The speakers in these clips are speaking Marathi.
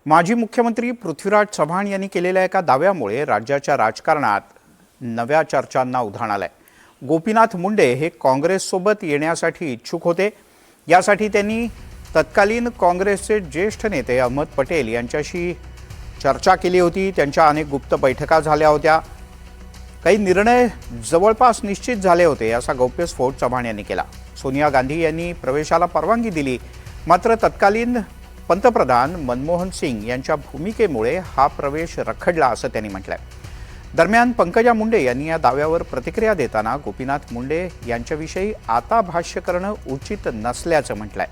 माजी मुख्यमंत्री पृथ्वीराज चव्हाण यांनी केलेल्या एका दाव्यामुळे राज्याच्या राजकारणात नव्या चर्चांना उधाण आलंय। गोपीनाथ मुंडे हे काँग्रेससोबत येण्यासाठी इच्छुक होते। यासाठी त्यांनी तत्कालीन काँग्रेसचे ज्येष्ठ नेते अहमद पटेल यांच्याशी चर्चा केली होती। त्यांच्या अनेक गुप्त बैठका झाल्या होत्या। काही निर्णय जवळपास निश्चित झाले होते असा गौप्यस्फोट चव्हाण यांनी केला। सोनिया गांधी यांनी प्रवेशाला परवानगी दिली, मात्र तत्कालीन पंतप्रधान मनमोहन सिंग यांच्या भूमिकेमुळे हा प्रवेश रखडला असं त्यांनी म्हटलंय। दरम्यान पंकजा मुंडे यांनी या दाव्यावर प्रतिक्रिया देताना गोपीनाथ मुंडे यांच्याविषयी आता भाष्य करणं उचित नसल्याचं म्हटलंय।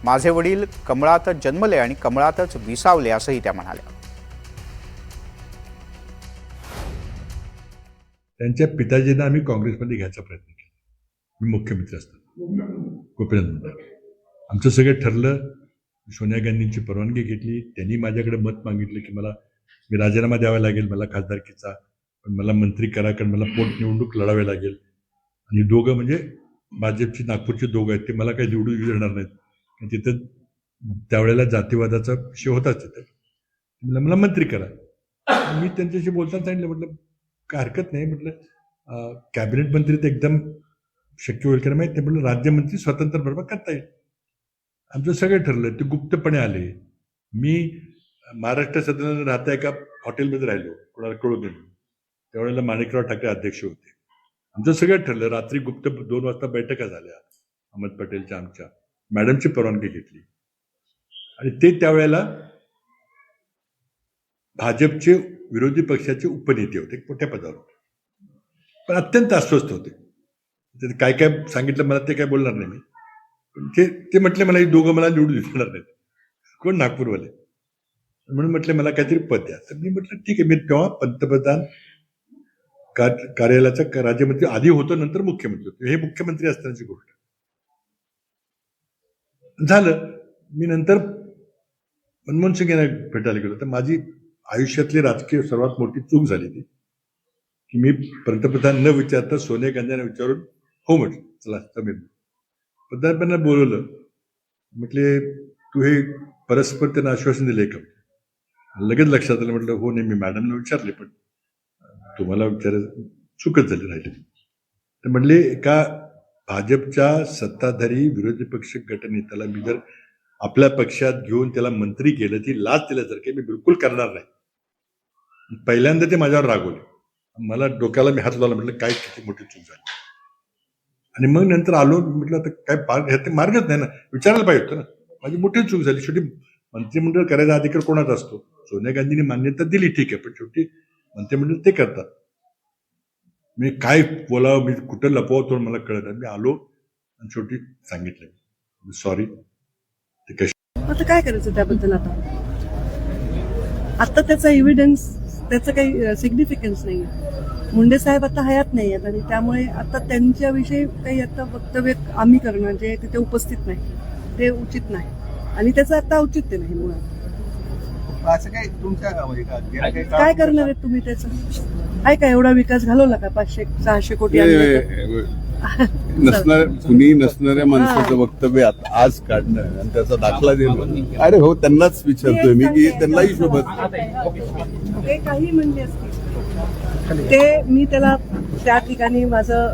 माझे वडील कमळातच जन्मले आणि कमळातच विसावले असंही त्या म्हणाल्या। त्यांच्या पिताजींना आम्ही काँग्रेसमध्ये घ्यायचा प्रयत्न केला। मी मुख्यमंत्री असताना गोपीनाथ मुंडे आमचं सगळं ठरलं। सोनिया गांधींची परवानगी घेतली। त्यांनी माझ्याकडे मत मागितलं की मी राजीनामा द्यावा लागेल मला खासदारकीचा, पण मला मंत्री करा, कारण मला पोटनिवडणूक लढावी लागेल। आणि दोघं म्हणजे भाजपची नागपूरचे दोघं आहेत, ते मला काही निवडून देणार नाहीत। तिथं त्यावेळेला जातीवादाचा विषय होताच तिथं। मला मंत्री करा। मी त्यांच्याशी बोलताना सांगितलं, म्हटलं काय हरकत नाही, म्हटलं कॅबिनेट मंत्री तर एकदम शक्य होईल का माहीत नाही, म्हटलं राज्यमंत्री स्वतंत्र बरोबर करता येईल। आमचं सगळं ठरलं। ते गुप्तपणे आले। मी महाराष्ट्र सदनाला राहता एका हॉटेलमध्ये राहिलो, कोणाला कळू नये। त्यावेळेला माणिकराव ठाकरे अध्यक्ष होते। आमचं सगळं ठरलं। रात्री गुप्त 2 वाजता बैठका झाल्या अहमद पटेलच्या, आमच्या मॅडमची परवानगी घेतली। आणि ते त्यावेळेला भाजपचे विरोधी पक्षाचे उपनेते होते, मोठ्या पदावर होते, पण अत्यंत अस्वस्थ होते। काय काय सांगितलं मला ते काय बोलणार नाही मी, पण ते म्हटले मला ही दोघं मला निवडून देणार नाहीत, कोण नागपूरवाले, म्हणून म्हटलं मला काहीतरी पद द्या। तर मी म्हटलं ठीक आहे। मी तेव्हा पंतप्रधान कार्यालयाचा राज्यमंत्री आधी होतो, नंतर मुख्यमंत्री होतो। हे मुख्यमंत्री असतानाची गोष्ट झालं। मी नंतर मनमोहन सिंग यांना भेटायला गेलो। तर माझी आयुष्यातली राजकीय सर्वात मोठी चूक झाली ती की मी पंतप्रधान न विचारता सोनिया गांधींना विचारून हो म्हटलं, चला समीर पंतप्रधानांना बोलवलं। म्हटले तू हे परस्पर त्यांना आश्वासन दिले का? लगेच लक्षात आलं। म्हटलं हो नाही, मी मॅडमला विचारले, पण तुम्हाला विचारायचं चूकच झाली राहिली। तर म्हणले एका भाजपच्या सत्ताधारी विरोधी पक्ष गटनेत्याला मी जर आपल्या पक्षात घेऊन त्याला मंत्री केलं, ती लाच दिल्यासारखं मी बिलकुल करणार नाही। पहिल्यांदा ते माझ्यावर रागवले, मला डोक्याला मी हात लावला। म्हटलं काय किती मोठी चूक झाली। आणि मग नंतर आलो, म्हटलं आता काय मार्गच नाही ना, विचारायला पाहिजे होतं ना, माझी मोठी चूक झाली। शेवटी मंत्रिमंडळ करायचा अधिकार कोणाचा असतो? सोनिया गांधींनी मान्यता दिली, ठीक आहे, पण शेवटी मंत्रिमंडळ ते करतात। मी काय बोलावं, मी कुठं लपवतो मला कळत नाही। मी आलो आणि शेवटी सांगितलं सॉरी। ते कशी आता काय करायचं त्याबद्दल? आता त्याचा एव्हिडन्स, त्याचं काही सिग्निफिकन्स नाही। मुंडे साहेब आता हयात नाही आहेत आणि त्यामुळे आता त्यांच्याविषयी काही आता वक्तव्य आम्ही करणं जे तिथे उपस्थित नाही ते उचित नाही, आणि त्याचं आता औचित्य नाही मुळात। असं काय तुमच्या काय करणार आहेत तुम्ही? त्याचं आहे का एवढा विकास घालवला का? 500-600 कोटी कुणी नसणाऱ्या माणसाचं वक्तव्य आज काढणं आणि त्याचा दाखला देणं, अरे हो, त्यांनाच विचारतोय मी की त्यांनाही शोभत ते काही म्हणले असतील, ते मी त्याला त्या ठिकाणी माझं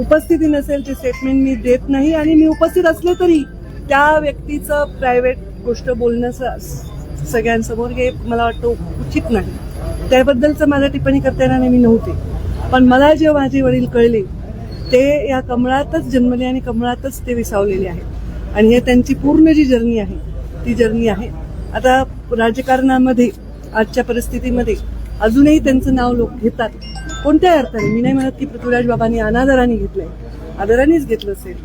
उपस्थिती नसेल ते स्टेटमेंट मी देत नाही। आणि मी उपस्थित असले तरी त्या व्यक्तीचं प्रायव्हेट गोष्ट बोलणं सगळ्यांसमोर हे मला वाटतं उचित नाही। त्याबद्दलचं माझं टिप्पणी करता येणार नाही, मी नव्हते। पण मला जेव्हा माझे वडील कळले, ते या कमळातच जन्मले आणि कमळातच ते विसावलेले आहेत। आणि हे त्यांची पूर्ण जी जर्नी आहे ती जर्नी आहे। आता राजकारणामध्ये आजच्या परिस्थितीमध्ये अजूनही त्यांचं नाव लोक घेतात, कोणत्याही अर्थाने। मी नाही म्हणत की पृथ्वीराज बाबांनी अनादराने घेतलंय, आदरानेच घेतलं असेल,